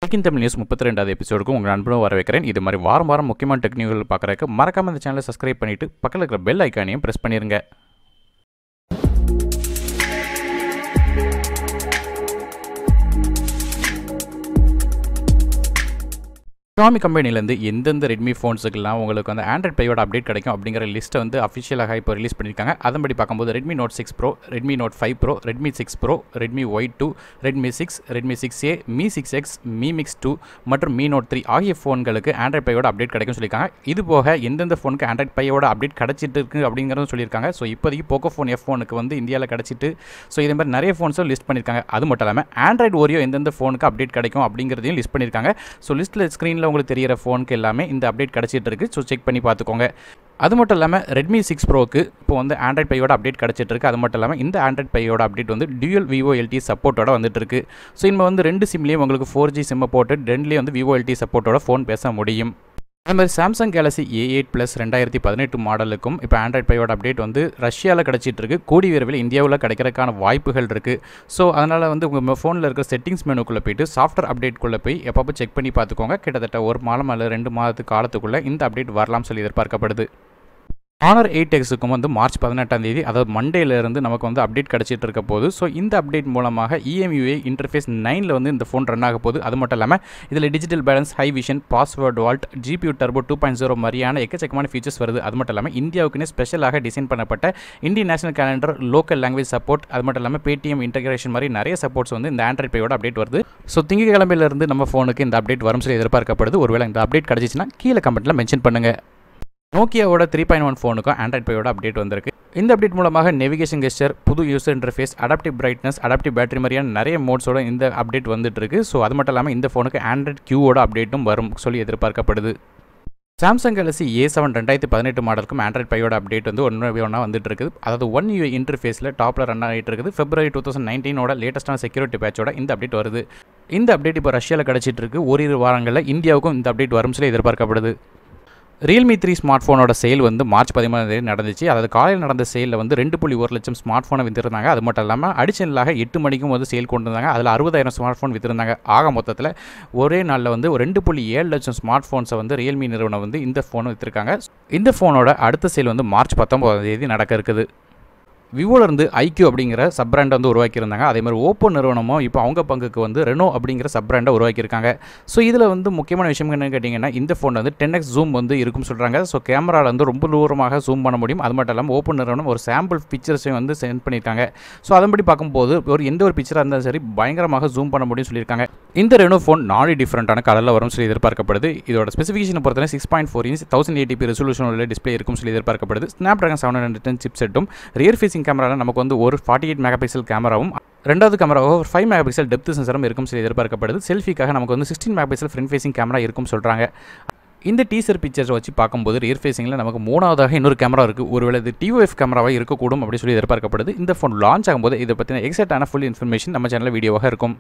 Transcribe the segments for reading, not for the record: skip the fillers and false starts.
Tech Tamil news 32வது எபிசோடுக்கு உங்கள் நண்பனும் வரவேற்கிறேன். இது மாதிரி வாரம் வாரம் முக்கியமான டெக் நியூஸ்கள் பார்க்குறதுக்கு மறக்காம இந்த சேனலை சப்ஸ்கிரைப் பண்ணிட்டு பக்கத்தில் இருக்கிற பெல் ஐக்கானையும் ப்ரெஸ் பண்ணிருங்க. ஷாமி கம்பெனிலேருந்து எந்தெந்த ரெட்மி ஃபோன்ஸுக்கெல்லாம் உங்களுக்கு வந்து ஆண்ட்ராய்ட் பையோட அப்டேட் கிடைக்கும் அப்படிங்கிற லிஸ்ட்டை வந்து அஃபிஷியலாக இப்போ ரிலீஸ் பண்ணியிருக்காங்க. அதன்படி பார்க்கும்போது Redmi Note 6 Pro, Redmi Note 5 Pro, Redmi 6 Pro, Redmi Y2, Redmi 6, Redmi 6A, Mi 6X, Mi Mix 2 மற்றும் Mi Note 3 ஆகிய ஃபோன்களுக்கு ஆண்ட்ராய்ட் பையோட அப்டேட் கிடைக்கும்னு சொல்லியிருக்காங்க. இது போக எந்தெந்த ஃபோனுக்கு ஆண்ட்ராய்ட் பையோட அப்டேட் கிடச்சிட்டு இருக்குது அப்படிங்கிறதும் சொல்லியிருக்காங்க. ஸோ இப்போதைக்கு போக்கோஃபோன் F1க்கு வந்து இந்தியாவில் கிடச்சிட்டு ஸோ இதே மாதிரி நிறைய ஃபோன்ஸும் லிஸ்ட் பண்ணியிருக்காங்க. அது மட்டும் இல்லாமல் ஆண்ட்ராய்டு ஓரியோ எந்தெந்த ஃபோனுக்கு அப்டேட் கிடைக்கும் அப்படிங்கிறதையும் லிஸ்ட் பண்ணியிருக்காங்க. ஸோ லிஸ்ட்டில் ஸ்க்ரீனில் உங்களுக்கு தெரியிற ஃபோனுக்கு எல்லாமே இந்த அப்டேட் கிடச்சிட்டு இருக்கு. ஸோ செக் பண்ணி பார்த்துக்கோங்க. அது மட்டும் இல்லாமல் ரெட்மி 6 ப்ரோக்கு இப்போ வந்து ஆண்ட்ராய்ட் பையோட அப்டேட் கிடச்சிட்டு இருக்கு. அது மட்டும் இல்லாமல் இந்த ஆண்ட்ராய்ட் பையோட அப்டேட் வந்து டியூயல் VoLTE சப்போர்ட்டோட வந்துட்டு இருக்கு. ஸோ இப்போ வந்து 2 சிம்லேயும் உங்களுக்கு 4G சிம்மை போட்டு 2லேயும் வந்து VoLTE சப்போர்ட்டோட ஃபோன் பேச முடியும். அது மாதிரி சாம்சங் கேலக்ஸி A8 Plus 2018 மாடலுக்கும் இப்போ ஆண்ட்ராய்ட் பையோட அப்டேட் வந்து ரஷ்யாவில் கிடச்சிட்டு இருக்கு. கூடிய விரைவில் இந்தியாவில் கிடைக்கிறதுக்கான வாய்ப்புகள் இருக்குது. ஸோ அதனால் வந்து உங்கள் ஃபோனில் இருக்கிற செட்டிங்ஸ் மெனுக்குள்ளே போய்ட்டு சாஃப்ட்வேர் அப்டேட்குள்ளே போய் எப்பப்போ செக் பண்ணி பார்த்துக்கோங்க. கிட்டத்தட்ட ஒரு மாதம் அல்லது 2 மாதத்து காலத்துக்குள்ளே இந்த அப்டேட் வரலாம்னு சொல்லி எதிர்பார்க்கப்படுது. Honor 8Xக்கும் வந்து மார்ச் 18ஆம் தேதி அதாவது மண்டேலேருந்து நமக்கு வந்து அப்டேட் கிடச்சிட்டு இருக்க போது. ஸோ இந்த அப்டேட் மூலமாக EMUI இன்டர்ஃபேஸ் 9ல் வந்து இந்த ஃபோன் ரன் ஆக போகுது. அது மட்டும் இல்லாமல் இதில் digital balance, high vision, password vault, GPU turbo 2.0 மாதிரியான எக்கச்சக்கமான ஃபீச்சர்ஸ் வருது. அது மட்டும் இல்லாமல் இந்தியாவுக்குன்னு ஸ்பெஷலாக டிசைன் பண்ணப்பட்ட Indian national calendar, local language support, அது மட்டும் இல்லாமல் பேடிஎம் இன்டகிரேஷன் மாதிரி நிறைய சப்போர்ட்ஸ் வந்து இந்த ஆண்ட்ராய்ட் பையோட அப்டேட் வருது. ஸோ திங்கட்கிழமையிலிருந்து நம்ம ஃபோனுக்கு இந்த அப்டேட் வரும் சொல்லி எதிர்பார்க்கப்படுது. ஒருவேளை இந்த அப்டேட் கிடச்சிச்சின்னா கீழே கமெண்ட்டில் மென்ஷன் பண்ணுங்கள். நோக்கியாவோட 3.1 ஃபோனுக்கும் ஆண்ட்ராய்ட் பையோட அப்டேட் வந்திருக்கு. இந்த அப்டேட் மூலமாக நேவிகேஷன் கெஸ்டர், புது user interface, adaptive brightness, adaptive battery மாதிரியான நிறைய மோட்ஸோட இந்த அப்டேட் வந்துட்டு இருக்கு. ஸோ அது மட்டும் இல்லாமல் இந்த ஃபோனுக்கு ஆண்ட்ராய்ட் Qவோட அப்டேட்டும் வரும் சொல்லி எதிர்பார்க்கப்படுது. சாம்சங் கேலக்ஸி A7 2018 மாடலுக்கும் ஆண்ட்ராய்ட் பையோட அப்டேட் வந்து ஒன்றா வந்துட்டு இருக்குது. அதாவது One UI இன்டர்ஃபேஸில் டாப்பில் ரன் ஆகிட்டு இருக்குது. February 2019ஓட லேட்டஸ்டான செக்யூரிட்டி பேட்சோட இந்த அப்டேட் வருது. இந்த அப்டேட் இப்போ ரஷ்யாவில் கிடச்சிட்டு இருக்கு. ஓரிரு வாரங்களில் இந்தியாவுக்கும் இந்த அப்டேட் வரும் சொல்லி எதிர்பார்க்கப்படுது. Realme 3 ஸ்மார்ட் ஃபோனோட சேல் வந்து மார்ச் 13ஆம் தேதி நடந்துச்சு. அதாவது காலையில் நடந்த சேலில் வந்து 2.1 லட்சம் ஸ்மார்ட் ஃபோனை விற்றுருந்தாங்க. அது மட்டும் இல்லாமல் அடிஷனலாக 8 மணிக்கும் வந்து சேல் கொண்டு வந்தாங்க. அதில் 60,000 ஸ்மார்ட் ஃபோன் விற்றுருந்தாங்க. ஆக மொத்தத்தில் ஒரே நாளில் வந்து 2.7 லட்சம் ஸ்மார்ட் ஃபோன்ஸை வந்து Realme நிறுவனம் வந்து இந்த ஃபோனை விற்றுருக்காங்க. இந்த ஃபோனோட அடுத்த சேல் வந்து மார்ச் 19ஆம் தேதி நடக்க இருக்குது. விவோலேருந்து IQ அப்படிங்கிற சப் பிராண்டை வந்து உருவாக்கியிருந்தாங்க. அதேமாதிரி ஓப்போ நிறுவனமும் இப்போ அவங்க பங்குக்கு வந்து ரெனோ அப்படிங்கிற சப் பிராண்டை உருவாக்கியிருக்காங்க. ஸோ இதில் வந்து முக்கியமான விஷயம் என்னன்னு கேட்டிங்கன்னா இந்த ஃபோன் வந்து 10x ஜூம் வந்து இருக்கும்னு சொல்கிறாங்க. ஸோ கேமராவில் வந்து ரொம்ப தூரமாக ஜூம் பண்ண முடியும். அது மட்டும் இல்லாமல் ஓப்போ நிறுவனம் ஒரு சாம்பிள் பிக்சர்ஸையும் வந்து சென்ட் பண்ணியிருக்காங்க. ஸோ அதன்படி பார்க்கும்போது எந்த ஒரு பிக்சராக இருந்தாலும் சரி பயங்கரமாக ஜூம் பண்ண முடியும்னு சொல்லியிருக்காங்க. இந்த ரெனோ ஃபோன் 4 டிஃப்ரெண்ட்டான கலரில் வரும்னு சொல்லி எதிர்பார்க்கப்படுது. இதோட ஸ்பெசிஃபிகேஷனை பொறுத்தவரை 6.4 இன்ச் 1080p ரெசல்யூஷன் உள்ள டிஸ்பிளே இருக்கும்னு சொல்லி எதிர்பார்க்கப்படுது. ஸ்னாப்டிராகன் 710 சிப் செட்டும், ரியர் ஃபேசிங் கேமராவில் நமக்கு வந்து ஒரு 48 மெகா பிக்சல் கேமராவும், ரெண்டாவது கேமராவோ ஒரு 5 மெகா பிக்சல் டெப்த் சென்சரும் இருக்கும் சொல்லி எதிர்பார்க்கப்படுது. செல்ஃபிக்காக நமக்கு வந்து 16 mega pixel front facing camera இருக்கும் சொல்கிறாங்க. இந்த டீசர் பிக்சர்ஸ் வச்சு பார்க்கும்போது ரியர் ஃபேசிங்கில் நமக்கு மூணாவதாக இன்னொரு கேமரா இருக்குது. ஒருவேளை இது TOF கேமராவாக இருக்கக்கூடும் அப்படின்னு சொல்லி எதிர்பார்க்கப்படுது. இந்த ஃபோன் லான்ச் ஆகும்போது இதை பற்றின எக்ஸாக்டான ஃபுல் இன்ஃபர்மேஷன் நம்ம சேனலில் வீடியோவாக இருக்கும்.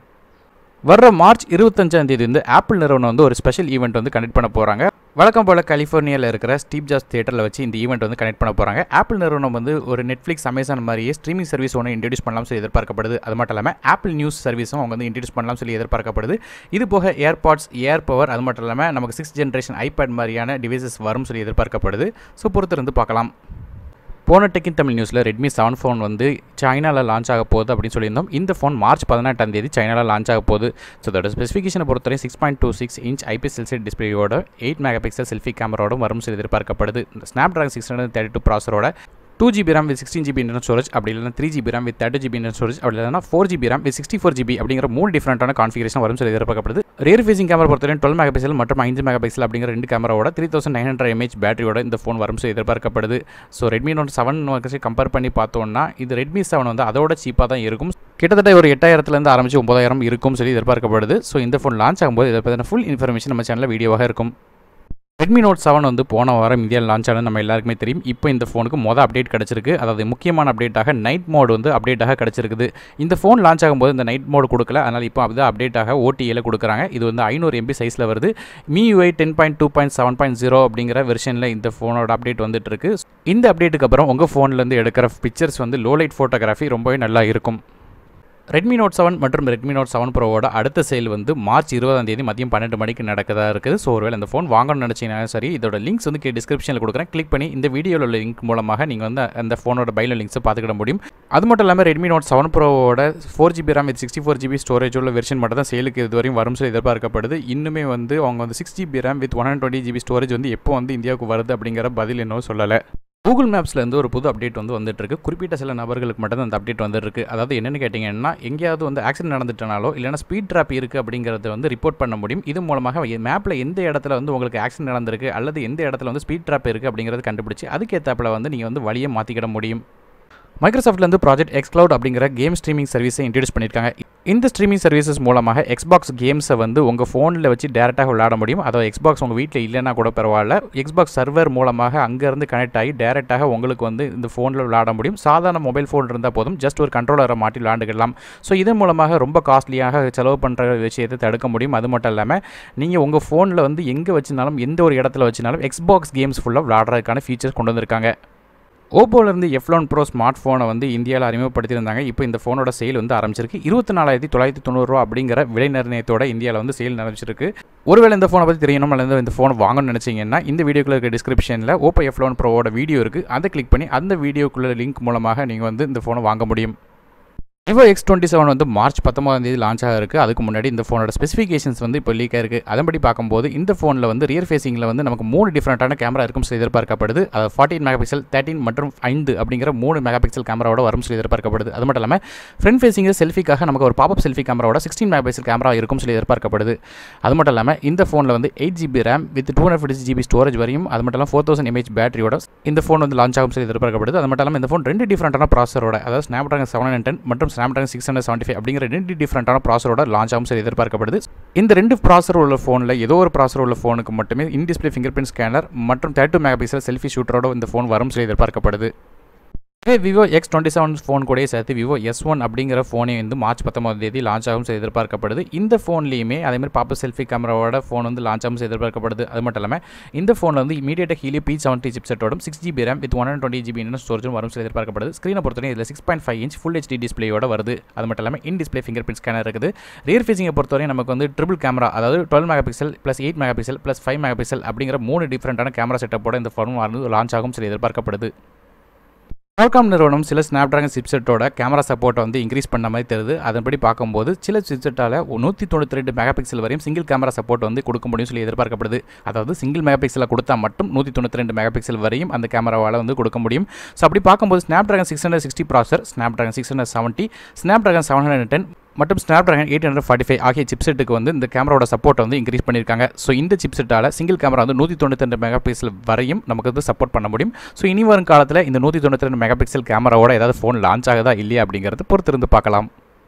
வர்ற மார்ச் 25ஆம் தேதி வந்து ஆப்பிள் நிறுவனம் வந்து ஒரு ஸ்பெஷல் ஈவெண்ட் வந்து கனெக்ட் பண்ண போகிறாங்க. வழக்கம் போல் கலிஃபோர்னியாவில் இருக்கிற ஸ்டீவ் ஜாப்ஸ் தியேட்டரில் வச்சு இந்த ஈவெண்ட் வந்து கனெக்ட் பண்ண போகிறாங்க. ஆப்பிள் நிறுவனம் வந்து ஒரு Netflix, Amazon மாதிரியே ஸ்ட்ரீமிங் சர்வீஸ் ஒன்று இன்ட்ரடியூஸ் பண்ணலாம் சொல்லி எதிர்பார்க்கப்படுது. அது மட்டும் இல்லாமல் ஆப்பிள் நியூஸ் சர்வீஸும் அவங்க வந்து இன்ட்ரடியூஸ் பண்ணலாம் சொல்லி எதிர்பார்க்கப்படுது. இது போக ஏர்பாட்ஸ், ஏர் பவர், அது மட்டும் இல்லாமல் நமக்கு 6th ஜென்ரேஷன் iPad மாதிரியான டிவைசஸ் வரும் சொல்லி எதிர்பார்க்கப்படுது. ஸோ பொறுத்திருந்து பார்க்கலாம். போன டெக் தமிழ் நியூஸில் ரெட்மி 7 ஃபோன் வந்து சைனாவில் லான்ச் ஆக போகுது அப்படின்னு சொல்லியிருந்தோம். இந்த ஃபோன் மார்ச் 18ஆம் தேதி சைனாவில் லான்ச் ஆக போகுது. ஸோ அதோட ஸ்பெசிஃபிகேஷனை பொறுத்தவரை 6.26 இன்ச் IPS LCD டிஸ்பிளேயோட 8 மெகா பிக்சல் செல்ஃபி கேமராவோட வரும் சொல்லி எதிர்பார்க்கப்படுது. ஸ்னாப்டிராகன் 632 ப்ராசரோட 2GB RAM with 16GB internal storage, அப்படி இல்லைனா 3GB RAM with 30GB internal storage, அப்படி இல்லைனா 4GB RAM with 64GB அப்படிங்கிற 3 டிஃப்ரெண்டான கான்ஃபிகரேஷன் வரும் சொல்லி எதிர்பார்க்கப்படுது. ரியர் ஃபேசிங் கேமரா பொறுத்தவரை 12 மெகா பிக்சல் மற்றும் 5 மெகா பிக்சல் அப்படிங்கிற 2 கேமராவோட 3900 mAh பேட்டரியோட இந்த ஃபோன் வரும் சொல்லி எதிர்பார்க்கப்படுது. ஸோ ரெட்மி நோட் 7 வச்சு கம்பேர் பண்ணி பார்த்தோம்னா இது ரெட்மி 7 வந்து அதோட சீப்பாக தான் இருக்கும். கிட்டத்தட்ட ஒரு 8000லேருந்து ஆரம்பிச்சு 9000 இருக்கும் சொல்லி எதிர்பார்க்கப்படுது. ஸோ இந்த ஃபோன் லான்ச் ஆகும்போது இதை பற்றின ஃபுல் இன்ஃபர்மேஷன் நம்ம சேனலில் வீடியோவாக இருக்கும். ரெட்மி நோட் 7 வந்து போன வாரம் இந்தியாவில் லான்ச் ஆனது நம்ம எல்லாருக்குமே தெரியும். இப்போ இந்த ஃபோனுக்கு அப்டேட் கிடச்சிருக்கு. அதாவது முக்கியமான அப்டேட்டாக நைட் மோட் வந்து அப்டேட்டாக கிடச்சிருக்குது. இந்த ஃபோன் லான்ச் ஆகும்போது இந்த நைட் மோடு கொடுக்கல. அதனால் இப்போ அது அப்டேட்டாக OTA கொடுக்குறாங்க. இது வந்து 500 MB சைஸில் வருது. MIUI 10.2.7.0 அப்படிங்கிற வெர்ஷனில் இந்த ஃபோனோட அப்டேட் வந்துட்டு இருக்கு. இந்த அப்டேட்டுக்கு அப்புறம் உங்கள் ஃபோன்லேருந்து எடுக்கிற பிக்சர்ஸ் வந்து லோ லைட் ஃபோட்டோகிராஃபி ரொம்பவே நல்லா இருக்கும். ரெட்மி நோட் 7 மற்றும் ரெட்மி நோட் 7 ப்ரோவோட அடுத்த சேல் வந்து மார்ச் 20ஆம் தேதி மதியம் 12 மணிக்கு நடக்கதா இருக்குது. ஸோ ஒருவேளை இந்த ஃபோன் வாங்கணும்னு நினச்சிங்கன்னா சரி, இதோட லிங்க்ஸ் வந்து டிஸ்கிரிப்ஷனில் கொடுக்குறேன். கிளிக் பண்ணி இந்த வீடியோவில் உள்ள லிங்க் மூலமாக நீங்கள் வந்து அந்த ஃபோனோட பைல லிங்க்ஸை பார்த்துக்கிட முடியும். அது மட்டும் இல்லாமல் ரெட்மி நோட் 7 ப்ரோவோட 4GB RAM with 64GB storage உள்ள வெர்ஷன் மட்டும் தான் சேலுக்கு இதுவரையும் வரும் சொல்லி எதிர்பார்க்கப்படுது. இன்னுமே வந்து அவங்க வந்து 6GB RAM with 120GB storage வந்து எப்போ வந்து இந்தியாவுக்கு வருது அப்படிங்கிற பதில் இன்னும் சொல்லலை. கூகுள் மேப்ஸ்லேருந்து ஒரு புது அப்டேட் வந்து வந்துட்டுருக்கு. குறிப்பிட்ட சில நபர்களுக்கு மட்டும் அந்த அப்டேட் வந்துருக்கு. அதாவது என்னென்னு கேட்டிங்கன்னா, எங்கேயாவது வந்து ஆக்சிடென்ட் நடந்துட்டனாலோ இல்லைனா ஸ்பீட் ட்ராப் இருக்குது அப்படிங்கிறத வந்து ரிப்போர்ட் பண்ண முடியும். இது மூலமாக மேப்பில் எந்த இடத்துல வந்து உங்களுக்கு ஆக்சிடென்ட் நடந்திருக்கு அல்லது எந்த இடத்துல வந்து ஸ்பீட் ட்ராப் இருக்குது அப்படிங்கிறது கண்டுபிடிச்சி அதுக்கேற்றாப்பில் வந்து நீங்கள் வந்து வழியை மாற்றிக்கிட முடியும். மைக்ரோசாஃப்ட்லேருந்து ப்ராஜெக்ட் எக்ஸ்க்ளவுட் அப்படிங்கிற கேம் ஸ்ட்ரீமிங் சர்வீஸை இன்ட்ரடியூஸ் பண்ணியிருக்காங்க. இந்த ஸ்ட்ரீமிங் சர்வீசஸ் மூலமாக எக்ஸ்பாக்ஸ் கேம்ஸை வந்து உங்கள் ஃபோனில் வச்சு டேரெக்டாக விளையாட முடியும். அதாவது எக்ஸ்பாக்ஸ் உங்கள் வீட்டில் இல்லைன்னா கூட பரவாயில்ல, எக்ஸ்பாக்ஸ் சர்வர் மூலமாக அங்கேருந்து கனெக்ட் ஆகி டேரெக்டாக உங்களுக்கு வந்து இந்த ஃபோனில் விளையாட முடியும். சாதாரண மொபைல் ஃபோன் இருந்தால் போதும், ஜஸ்ட் ஒரு கண்ட்ரோலரை மாட்டி விளையாண்டுக்கலாம். ஸோ இதன் மூலமாக ரொம்ப காஸ்ட்லியாக செலவு பண்ணுற விஷயத்தை தடுக்க முடியும். அது மட்டும் இல்லாமல் நீங்கள் உங்கள் ஃபோனில் வந்து எங்கே வச்சுனாலும் எந்த ஒரு இடத்துல வச்சுனாலும் எக்ஸ்பாக்ஸ் கேம்ஸ் ஃபுல்லாக விளையாடுறதுக்கான ஃபீச்சர்ஸ் கொண்டு வந்திருக்காங்க. ஓப்போலேருந்து F11 Pro ஸ்மார்ட் ஃபோனை வந்து இந்தியாவில் அறிமுகப்படுத்தியிருந்தாங்க. இப்போ இந்த ஃபோனோட சேல் வந்து ஆரம்பிச்சிருக்கு. 24,990 அப்படிங்கிற விலை நிர்ணயத்தோட இந்தியாவில் வந்து சேல் ஆரம்பிச்சிருக்கு. ஒருவேளை இந்த ஃபோனை பற்றி தெரியணும் அல்லது இந்த ஃபோனை வாங்கணும்னு நினச்சிங்கன்னா இந்த வீடியோக்குள்ள இருக்க டிஸ்கிரிப்ஷனில் Oppo F11 Proவோட வீடியோ இருக்குது. அதை கிளிக் பண்ணி அந்த வீடியோக்குள்ள லிங்க் மூலமாக நீங்கள் வந்து இந்த ஃபோனை வாங்க முடியும். Vivo X27 வந்து மார்ச் 19ஆம் தேதி லான்ச் ஆகிருக்கு. அதுக்கு முன்னாடி இந்த ஃபோனோட ஸ்பெசிஃபிகேஷன்ஸ் வந்து இப்போ லீக் ஆயிருக்கு. அதன்படி பார்க்கும்போது இந்த ஃபோனில் வந்து ரியர் ஃபேசிங்கில் வந்து நமக்கு 3 டிஃப்ரெண்ட்டான கேமரா இருக்கும் சொல்லி எதிர்பார்க்கப்படுது. அது 14 மெகாபிக்சல், 13 மற்றும் 5 அப்படிங்கிற 3 மெகாபிக்சல் கேமராவோட வரும் சொல்லி எதிர்பார்க்கப்படுது. அது மட்டும் இல்லாமல் ஃப்ரண்ட் ஃபேசிங் செல்ஃபிக்காக நமக்கு ஒரு பாப்அப் செல்ஃபி கேமராவோட 16 மெகாபிக்சல் கேமரா இருக்கும் சொல்லி எதிர்பார்க்கப்படுது. அது மட்டும் இல்லாமல் இந்த ஃபோனில் வந்து 8GB RAM with 256GB storage வரையும், அது மட்டும் இல்லாமல் 4000 mAh பேட்டரியோட இந்த ஃபோன் வந்து லான்ச் ஆகும் சொல்லி எதிர்பார்க்கப்படுது. அது மட்டும் இல்லாமல் இந்த ஃபோன் 2 டிஃப்ரெண்ட்டான ப்ராசரோட, அதாவது Snapdragon 710 மற்றும் Snapdragon 675 அப்படிங்கிற 2 டிஃப்ரெண்டான ப்ராசரோட லான்ச் ஆகும் சொல்லி எதிர்பார்க்கப்படுது. இந்த 2 ப்ராசர் உள்ள ஃபோனில் ஏதோ ஒரு ப்ராசர் உள்ள ஃபோனுக்கு மட்டுமே in display finger print scanner மற்றும் 32 மெகாபிக்சல் செல்ஃபி ஷூட்டரோட இந்த ஃபோன் வரும் சொல்லி எதிர்பார்க்கப்படுது. Vivo X27 ஃபோன் கூட சேர்த்து Vivo S1 அப்படிங்கிற ஃபோனே வந்து மார்ச் 19ஆம் தேதி லான்ச் ஆகும் சொல்லி எதிர்பார்க்கப்படுது. இந்த ஃபோன்லேயுமே அதேமாதிரி பாப்பப் செல்ஃபி கேமராவோட ஃபோன் வந்து லான்ச் ஆகும் சொல்லி எதிர்பார்க்கப்படுது. அது மட்டும் இல்லாமல் இந்த ஃபோனில் வந்து MediaTek Helio P70 சிப்செட்டோடும் 6GB RAM with 120GB internal ஸ்டோரேஜும் வரும் சொல்லி எதிர்பார்க்கப்படுது. ஸ்க்ரீனை பொறுத்தவரை இதில் 6.5 இன்ச் ஃபுல் HD டிஸ்பிளேயோட வருது. அது மட்டும் இல்லாமல் in display finger print scanner இருக்குது. ரியர் ஃபேசிங்கை பொறுத்தவரை நமக்கு வந்து ட்ரிபிள் கேமரா, அதாவது 12 megapixel plus 8 megapixel plus 5 megapixel அப்படிங்கிற 3 டிஃப்ரெண்டான கேமரா செட்டப்போட இந்த ஃபோன் லான்ச் ஆகும் சொல்லி எதிர்பார்க்கப்படுது. Qualcomm நிறுவனம் சில Snapdragon சிப்செட்டோட கேமரா சப்போர்ட்டை வந்து இன்க்ரீஸ் பண்ண மாதிரி தெரியுது. அதன்படி பார்க்கும்போது சில சிப்செட்டால் 192 மெகாபிக்சல் வரையும் சிங்கிள் கேமரா சப்போர்ட் வந்து கொடுக்க முடியும் சொல்லி எதிர்பார்க்கப்படுது. அதாவது சிங்கிள் மெகாபிக்சலில் கொடுத்தா மட்டும் 192 மெகாபிக்சல் வரையும் அந்த கேமராவால் வந்து கொடுக்க முடியும். ஸோ அப்படி பார்க்கும்போது Snapdragon 660 ப்ராசர், Snapdragon 670, Snapdragon 710 மற்றும் Snapdragon 845 ஆகிய சிப்செட்டுக்கு வந்து இந்த கேமராவோட சப்போர்ட்டை வந்து இன்க்ரீஸ் பண்ணியிருக்காங்க. ஸோ இந்த சிப்செட்டால் சிங்கிள் கேமரா வந்து 192 மெகாபிக்சல் வரையும் நமக்கு வந்து சப்போர்ட் பண்ண முடியும். ஸோ இனி வரும் காலத்தில் இந்த 192 மெகாபிக்சல் கேமராவோட ஏதாவது ஃபோன் லான்ச் ஆகுதா இல்லையா அப்படிங்கிறது பொறுத்திருந்து பார்க்கலாம்.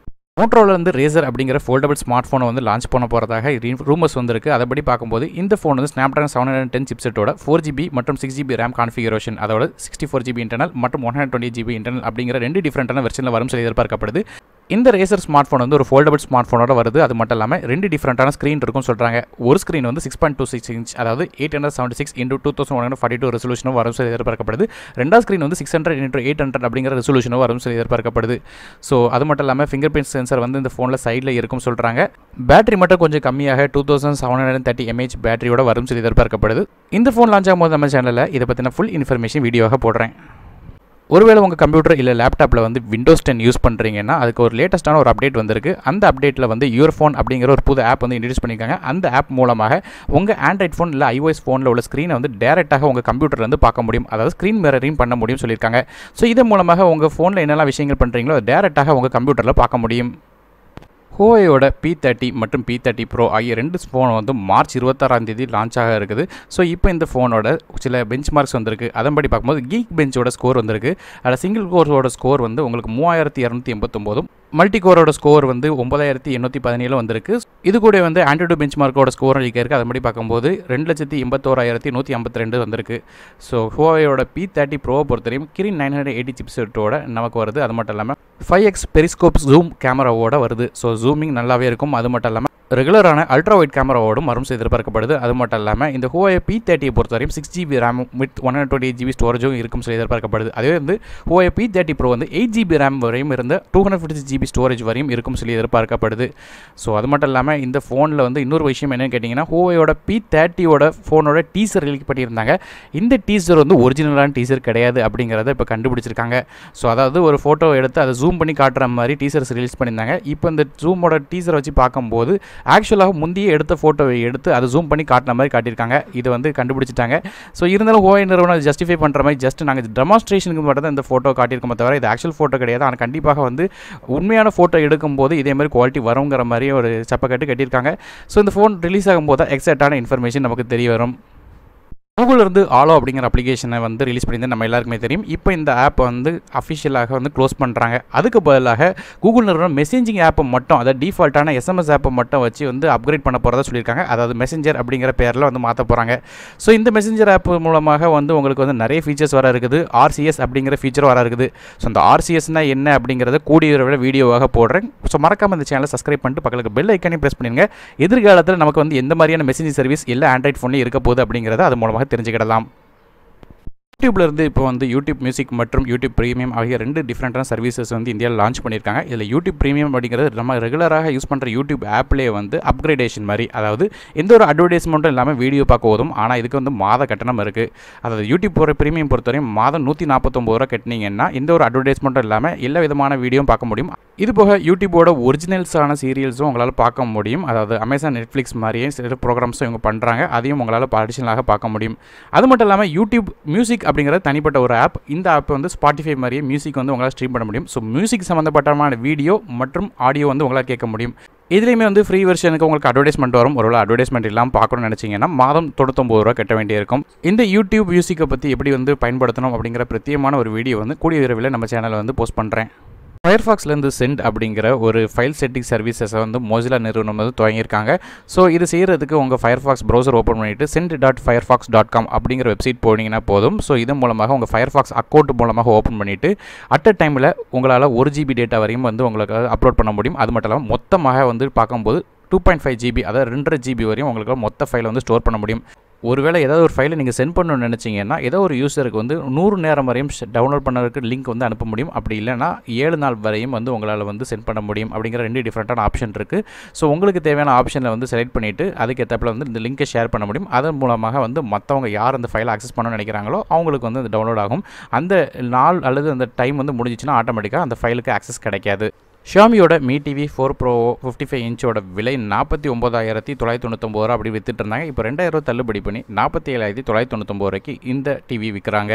மோட்டோரோலேருந்து Razer அப்படிங்கிற ஃபோல்டபிள் ஸ்மார்ட் ஃபோனை வந்து லான்ச் பண்ண போகிறதாக ரூமர்ஸ் வந்திருக்கு. அதன்படி பார்க்கும்போது இந்த ஃபோன் வந்து Snapdragon 710 சிப்செட்டோட 4GB மற்றும் 6GB RAM கான்ஃபிகரேஷன், அதோட 64GB இன்டர்னல் மற்றும் 120GB இன்டர்னல் அப்படிங்கிற 2 டிஃப்ரெண்டான வெர்ஷனில் வரும் சொல்லி எதிர்பார்க்கப்படுது. இந்த Razer ஸ்மார்ட் ஃபோன் வந்து ஒரு ஃபோல்டபிள் ஸ்மார்ட் ஃபோனோட வருது. அது மட்டும் இல்லாமல் 2 டிஃப்ரெண்டான ஸ்க்ரீன் இருக்கும் சொல்கிறாங்க. ஒரு ஸ்க்ரீன் வந்து 6.26 இன்ச், அதாவது 876 × 2142 ரெசல்யூஷனும் வரும் சொல்லி எதிர்பார்க்கப்படுது. ரெண்டாவது ஸ்க்ரீன் வந்து 600 × 800 அப்படிங்கிற ரெசல்யூஷனும் வரும் சொல்லி எதிர்பார்க்கப்படுது. ஸோ அது மட்டும் இல்லாமல் ஃபிங்கர் பிரிண்ட் சென்சர் வந்து இந்த ஃபோனில் சைடில் இருக்கும் சொல்கிறாங்க. பேட்டரி மட்டும் கொஞ்சம் கம்மியாக 2730 mAh பேட்டரியோட வரும் சொல்லி எதிர்பார்க்கப்படுது. இந்த ஃபோன் லான்ச் ஆகும்போது நம்ம சேனலில் இதை பற்றின ஃபுல் இன்ஃபர்மேஷன் வீடியோவாக போடுறேன். ஒருவேளை உங்கள் கம்ப்யூட்டர் இல்லை லேப்டாப்பில் வந்து Windows 10 யூஸ் பண்ணுறீங்கன்னா அதுக்கு ஒரு லேட்டஸ்ட்டான ஒரு அப்டேட் வந்திருக்கு. அந்த அப்டேட்டில் வந்து யுவர் ஃபோன் அப்படிங்கிற ஒரு புது ஆப் வந்து இன்ட்ரடியூஸ் பண்ணியிருக்காங்க. அந்த ஆப் மூலமாக உங்கள் ஆண்ட்ராய்ட் ஃபோன் இல்லை iOS ஃபோனில் உள்ள ஸ்க்ரீனை வந்து டேரெக்டாக உங்கள் கம்ப்யூட்டரில் வந்து பார்க்க முடியும். அதாவது ஸ்க்ரீன் மிரரிங் பண்ண முடியும் சொல்லியிருக்காங்க. ஸோ இதன் மூலமாக உங்கள் ஃபோனில் என்னெல்லாம் விஷயங்கள் பண்ணுறீங்களோ அதை டேரெக்டாக உங்கள் கம்ப்யூட்டரில் பார்க்க முடியும். Huaweiயோட P30 மற்றும் P30 Pro ஆகிய 2 ஃபோன் வந்து மார்ச் 26ஆம் தேதி லான்ச் ஆக இருக்குது. ஸோ இப்போ இந்த ஃபோனோட சில பெஞ்ச் மார்க்ஸ் வந்திருக்கு. அதன்படி பார்க்கும்போது கீக் பெஞ்சோட ஸ்கோர் வந்திருக்கு. அதில் சிங்கிள் கோரோட ஸ்கோர் வந்து உங்களுக்கு 3289, மல்டி கோரோட ஸ்கோர் வந்து 9817 வந்திருக்கு. இது கூட வந்து ஆண்ட்ராய்டு பெஞ்ச் மார்க்கோட ஸ்கோர் இருக்குது. அதன்படி பார்க்கும்போது 2,81,152 வந்திருக்கு. ஸோ Huaweiயோட P30 Pro பொறுத்தவரையும் Kirin 980 சிப்செட்டோட நமக்கு வருது. அது மட்டும் இல்லாமல் 5x பெரிஸ்கோப் ஜூம் கேமராவோட வருது. ஸோ ஜூமிங் நல்லாவே இருக்கும். அது மட்டும் இல்லாமல் ரெகுலரான அல்ட்ரா வைட் கேமராவோடும் வரும் எதிர்பார்க்கப்படுது. அது மட்டும் இல்லாமல் இந்த Huawei P30 பொறுத்தவரையும் 6GB RAM வித் 128GB ஸ்டோரேஜும் இருக்கும் சொல்லி எதிர்பார்க்கப்படுது. அதே வந்து Huawei P30 Pro வந்து 8GB RAM வரையும் இருந்த 256GB ஸ்டோரேஜ் வரையும் இருக்கும் சொல்லி எதிர்பார்க்கப்படுது. ஸோ அது மட்டும் இல்லாமல் இந்த ஃபோனில் வந்து இன்னொரு விஷயம் என்னென்னு கேட்டிங்கன்னா, Huaweiயோட P30யோட ஃபோனோட டீசர் ரிலீஸ் பண்ணியிருந்தாங்க. இந்த டீசர் வந்து ஒரிஜினலான டீசர் கிடையாது அப்படிங்கிறத இப்போ கண்டுபிடிச்சிருக்காங்க. ஸோ அதாவது ஒரு ஃபோட்டோ எடுத்து அதை ஜூம் பண்ணி காட்டுற மாதிரி டீசர்ஸ் ரிலீஸ் பண்ணியிருந்தாங்க. இப்போ இந்த ஜூமோட டீசரை வச்சு பார்க்கும்போது ஆக்சுவலாக முந்தைய எடுத்த ஃபோட்டோவை எடுத்து அதை ஜூம் பண்ணி காட்டின மாதிரி காட்டியிருக்காங்க. இது வந்து கண்டுபிடிச்சிட்டாங்க. ஸோ இருந்தாலும் Huawei நிறுவனம் ஜஸ்டிஃபை பண்ணுற மாதிரி ஜஸ்ட் நாங்கள் டெமான்ஸ்ட்ரேஷனுக்கு மட்டும் தான் இந்த ஃபோட்டோ காட்டியிருக்கோமே தவிர இது ஆக்சுவல் ஃபோட்டோ கிடையாது. ஆனால் கண்டிப்பாக வந்து உண்மையான ஃபோட்டோ எடுக்கும்போது இதே மாதிரி குவாலிட்டி வருங்கிற மாதிரி ஒரு சப்பக்கட்டு கட்டியிருக்காங்க. ஸோ இந்த ஃபோன் ரிலீஸ் ஆகும்போது எக்ஸாக்டான இன்ஃபர்மேஷன் நமக்கு தெரிய வரும். கூகுளிலிருந்து ஆலோ அப்படிங்கிற அப்ளிகேஷனை வந்து ரிலீஸ் பண்ணியிருந்தது நம்ம எல்லாருக்குமே தெரியும். இப்போ இந்த ஆப்பை வந்து அஃபிஷியலாக வந்து க்ளோஸ் பண்ணுறாங்க. அதுக்கு பதிலாக கூகுள் நிறுவனம் மெசேஞ்சிங் ஆப்பை மட்டும், அதாவது டிஃபால்ட்டான SMS ஆப்பை மட்டும் வச்சு வந்து அப்கிரேட் பண்ண போகிறதா சொல்லியிருக்காங்க. அதாவது மெசேஞ்சர் அப்படிங்கிற பேரில் வந்து மாற்ற போகிறாங்க. ஸோ இந்த மெசேஞ்சர் ஆப் மூலமாக வந்து உங்களுக்கு வந்து நிறைய ஃபீச்சர்ஸ் வர இருக்குது. RCS அப்படிங்கிற ஃபீச்சர் வர இருக்குது. ஸோ இந்த RCSனால் என்ன அப்படிங்கிறத கூடிய விட வீடியோவாக போடுறேன். ஸோ மறக்காமல் இந்த சேனலை சப்ஸ்கிரைப் பண்ணிட்டு பக்கத்துக்கு பெல் ஐக்கானே ப்ரெஸ் பண்ணிடுங்க. எதிர்காலத்தில் நமக்கு வந்து எந்த மாதிரியான மெசேஜிங் சர்வீஸ் எல்லா ஆண்ட்ராய்ட் ஃபோன்லையும் இருக்க போகுது அப்படிங்கிறத அது மூலமாக தெரிஞ்சுக்கிடலாம். யூடியூப்லேருந்து இப்போ வந்து யூடியூப் மியூசிக் மற்றும் யூடியூப் ப்ரீமியம் ஆகிய 2 டிஃப்ரெண்ட்டான சர்வீசஸ் வந்து இந்தியாவில் லான்ச் பண்ணியிருக்காங்க. இதில் யூடியூப் ப்ரீமியம் அப்படிங்கிறது நம்ம ரெகுலராக யூஸ் பண்ணுற யூடியூப் ஆப்லேயே வந்து அப்கிரேடேஷன் மாதிரி, அதாவது எந்த ஒரு அட்வர்டைஸ்மெண்ட்டும் இல்லாமல் வீடியோ பார்க்க போதும். ஆனால் இதுக்கு வந்து மாத கட்டணம் இருக்குது. அதாவது யூடியூப் ப்ரீமியம் பொறுத்தவரையும் மாதம் 149 ரூபா கட்டினீங்கன்னா எந்த ஒரு அட்வர்டைஸ்மெண்ட்டும் இல்லாமல் எல்லா விதமான வீடியோவும் பார்க்க முடியும். இது போக யூடியூபோட ஒரிஜினல்ஸான சீரியல்ஸும் உங்களால் பார்க்க முடியும். அதாவது அமேசான் நெட்ஃப்ளிக்ஸ் மாதிரியே சில ப்ரோக்ராம்ஸும் இவங்க பண்ணுறாங்க. அதையும் உங்களால் அடிஷனலாக பார்க்க முடியும். அது மட்டும் இல்லாமல் யூடியூப் மியூசிக் அப்படிங்கிறது தனிப்பட்ட ஒரு ஆப். இந்த ஆப் வந்து ஸ்பாட்டிஃபை மாதிரியே மியூசிக் வந்து உங்களால் ஸ்ட்ரீம் பண்ண முடியும். ஸோ மியூசிக் சம்மந்தப்பட்டமான வீடியோ மற்றும் ஆடியோ வந்து உங்களால் கேட்க முடியும். இதுலேயுமே வந்து ஃப்ரீ வெர்ஷனுக்கு உங்களுக்கு அட்வர்டைஸ்மெண்ட் வரும். ஒருவேளை அட்வர்டைஸ்மெண்ட் இல்லாமல் பார்க்கணும்னு நினச்சிங்கன்னா மாதம் 99 ரூபா கட்ட வேண்டியிருக்கும். இந்த யூடியூப் மியூசிக்கை பற்றி எப்படி வந்து பயன்படுத்தணும் அப்படிங்கிற பிரத்யேகமான ஒரு வீடியோ வந்து கூடிய விரைவில் நம்ம சேனலில் வந்து போஸ்ட் பண்ணுறேன். ஃபயர்ஃபாக்ஸ்லேருந்து சென்ட் அப்படிங்கிற ஒரு ஃபைல் செட்டிங் சர்வீசஸை வந்து மொசிலா நிறுவனம் வந்து துவங்கியிருக்காங்க. ஸோ இது செய்கிறதுக்கு உங்கள் ஃபயர்ஃபாக்ஸ் ப்ரௌசர் ஓப்பன் பண்ணிவிட்டு send.firefox.com அப்படிங்கிற வெப்சைட் போனீங்கன்னா போதும். ஸோ இது மூலமாக உங்கள் ஃபயர்ஃபாக்ஸ் அக்கௌண்ட் மூலமாக ஓப்பன் பண்ணிவிட்டு அட் அ டைமில் உங்களால் 1GB டேட்டா வரையும் வந்து உங்களுக்கு அப்லோட் பண்ண முடியும். அது மட்டும் இல்லாமல் மொத்தமாக வந்து பார்க்கும்போது 2.5GB, அதாவது 2.5GB வரையும் உங்களுக்கு மொத்த ஃபைலை வந்து ஸ்டோர் பண்ண முடியும். ஒருவேளை ஏதாவது ஒரு ஃபைலை நீங்கள் சென்ட் பண்ணணும்னு நினச்சிங்கன்னா ஏதோ ஒரு யூஸருக்கு வந்து 100 நேரம் வரையும் டவுன்லோட் பண்ணுறதுக்கு லிங்க் வந்து அனுப்ப முடியும். அப்படி இல்லைனா 7 நாள் வரையும் வந்து உங்களால் வந்து சென்ட் பண்ண முடியும். அப்படிங்கிற 2 டிஃப்ரெண்ட்டான ஆப்ஷன் இருக்குது. ஸோ உங்களுக்கு தேவையான ஆப்ஷனில் வந்து செலக்ட் பண்ணிவிட்டு அதுக்கேற்றப்பில் வந்து இந்த லிங்கை ஷேர் பண்ண முடியும். அதன் மூலமாக வந்து மற்றவங்க யார் அந்த ஃபைலை ஆக்சஸ் பண்ணணும்னு நினைக்கிறாங்களோ அவங்களுக்கு வந்து அது டவுன்லோட் ஆகும். அந்த நாள் அல்லது அந்த டைம் வந்து முடிஞ்சிச்சுன்னா ஆட்டோமேட்டிக்காக அந்த ஃபைலுக்கு ஆக்சஸ் கிடைக்காது. ஷியாமியோட Mi TV 4 Pro 55 இன்ச்சோட விலை 49,999 ரூபா அப்படி வித்துட்டு இருந்தாங்க. இப்போ 2000 ரூபா தள்ளுபடி பண்ணி 47,999 ரூபாய்க்கு இந்த டிவி விற்கிறாங்க.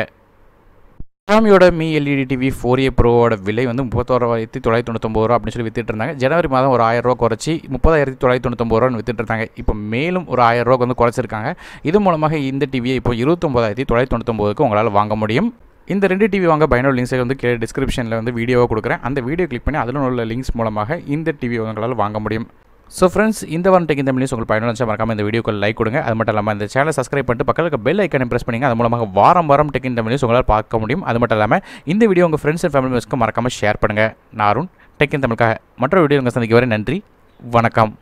ஷியாமியோட Mi LED TV 4A Proவோட விலை வந்து 31,999 ரூபா அப்படின்னு சொல்லி வித்துட்டு இருந்தாங்க. ஜனவரி மாதம் ஒரு 1000 ரூபா குறைச்சி 30,999 ரூபான்னு வித்துட்டு இருந்தாங்க. இப்போ மேலும் ஒரு 1000 ரூபாய்க்கு வந்து குறைச்சிருக்காங்க. இது மூலமாக இந்த டிவியை இப்போ 29,999க்கு உங்களால் வாங்க முடியும். இந்த 2 டிவி வாங்க பயனுள்ள லிங்க்ஸை வந்து கீழே டிஸ்கிரிப்ஷனில் வந்து வீடியோவாக கொடுக்குறேன். அந்த வீடியோ கிளிக் பண்ணி அதில் உள்ள லிங்க்ஸ் மூலமாக இந்த டிவி உங்களால் வாங்க முடியும். ஸோ ஃப்ரெண்ட்ஸ், இந்த வாரம் டெக் இந்த நியூஸ் உங்களுக்கு பயனுள்ள மறக்காம இந்த வீடியோக்கு லைக் கொடுங்க. அது மட்டும் இல்லாமல் இந்த சேனலை சப்ஸ்கிரைப் பண்ணிட்டு பக்கத்தில் பெல் ஐக்கானை ப்ரெஸ் பண்ணிங்க. அது மூலமாக வாரம் டெக் இந்த நியூஸ் உங்களால் பார்க்க முடியும். அது மட்டும் இல்லாமல் இந்த வீடியோ உங்கள் ஃப்ரெண்ட்ஸ் அண்ட் ஃபேமிலி மெம்பர்ஸ்க்கு மறக்காமல் ஷேர் பண்ணுங்கள். நான் அருண், டெக் இன் தமிழுக்காக மற்றொரு வீடியோ உங்கள் சந்திக்க வரை நன்றி, வணக்கம்.